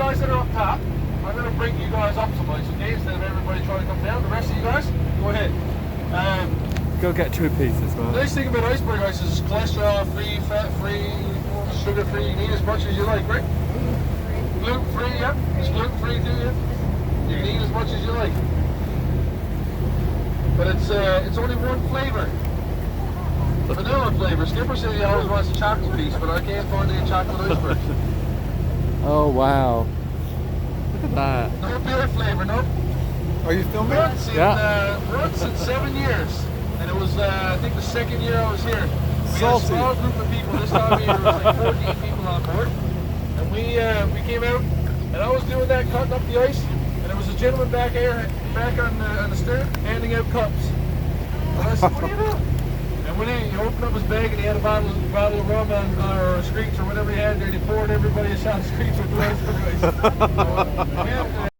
guys that are up top, I'm going to bring you guys up some ice, okay? Instead of everybody trying to come down. The rest of you guys, go ahead. Go get 2 pieces, The man. nice thing about Iceberg Ice is it's cholesterol-free, fat-free, sugar-free. You can eat as much as you like, right? Gluten-free, yeah. It's gluten-free too, yeah. You can eat as much as you like. But it's only one flavor. Vanilla flavor. Skipper said he always wants a chocolate piece, but I can't find any chocolate icebergs. Oh, wow. Look at that. No beer flavor, no. Are you filming? Once in 7 years. And it was, I think, the second year I was here. We had a small group of people. This time of year, there was like 14 people on board. And we came out, and I was doing that, cutting up the ice. And there was a gentleman back on the stern, handing out cups. And I said, what are you doing? And when he opened up his bag and he had a bottle of rum or screech or whatever he had there, and he poured everybody a shot of screech with the ice.